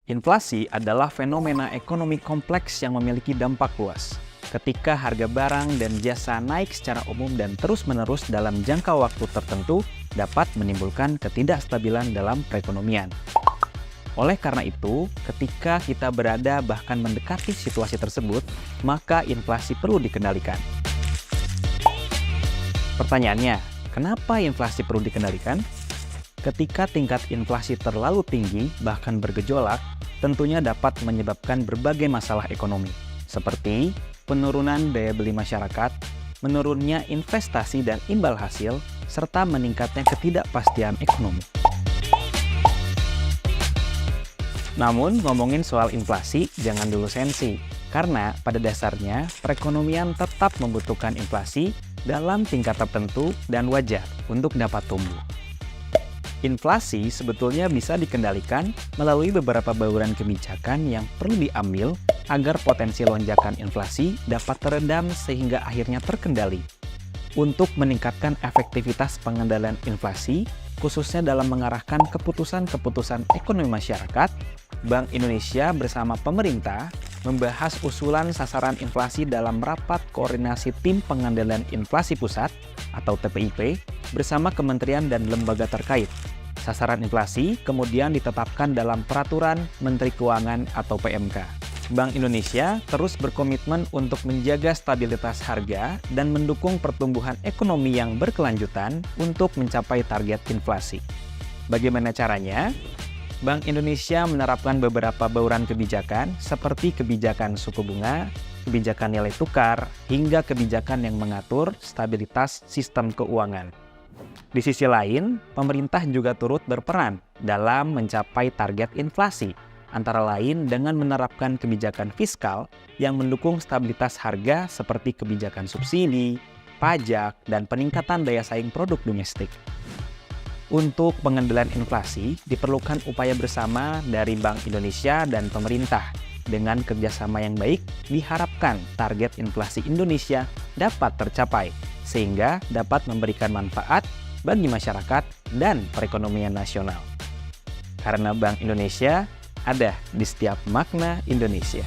Inflasi adalah fenomena ekonomi kompleks yang memiliki dampak luas. Ketika harga barang dan jasa naik secara umum dan terus-menerus dalam jangka waktu tertentu, dapat menimbulkan ketidakstabilan dalam perekonomian. Oleh karena itu, ketika kita berada bahkan mendekati situasi tersebut, maka inflasi perlu dikendalikan. Pertanyaannya, kenapa inflasi perlu dikendalikan? Ketika tingkat inflasi terlalu tinggi, bahkan bergejolak, tentunya dapat menyebabkan berbagai masalah ekonomi, seperti penurunan daya beli masyarakat, menurunnya investasi dan imbal hasil, serta meningkatnya ketidakpastian ekonomi. Namun, ngomongin soal inflasi, jangan dulu sensi, karena pada dasarnya perekonomian tetap membutuhkan inflasi dalam tingkat tertentu dan wajar untuk dapat tumbuh. Inflasi sebetulnya bisa dikendalikan melalui beberapa bauran kebijakan yang perlu diambil agar potensi lonjakan inflasi dapat teredam sehingga akhirnya terkendali. Untuk meningkatkan efektivitas pengendalian inflasi, khususnya dalam mengarahkan keputusan-keputusan ekonomi masyarakat, Bank Indonesia bersama pemerintah membahas usulan sasaran inflasi dalam rapat koordinasi Tim Pengendalian Inflasi Pusat atau TPIP bersama kementerian dan lembaga terkait. Sasaran inflasi kemudian ditetapkan dalam Peraturan Menteri Keuangan atau PMK. Bank Indonesia terus berkomitmen untuk menjaga stabilitas harga dan mendukung pertumbuhan ekonomi yang berkelanjutan untuk mencapai target inflasi. Bagaimana caranya? Bank Indonesia menerapkan beberapa bauran kebijakan seperti kebijakan suku bunga, kebijakan nilai tukar, hingga kebijakan yang mengatur stabilitas sistem keuangan. Di sisi lain, pemerintah juga turut berperan dalam mencapai target inflasi, antara lain dengan menerapkan kebijakan fiskal yang mendukung stabilitas harga seperti kebijakan subsidi, pajak, dan peningkatan daya saing produk domestik. Untuk pengendalian inflasi, diperlukan upaya bersama dari Bank Indonesia dan pemerintah. Dengan kerjasama yang baik, diharapkan target inflasi Indonesia dapat tercapai, sehingga dapat memberikan manfaat bagi masyarakat dan perekonomian nasional. Karena Bank Indonesia ada di setiap makna Indonesia.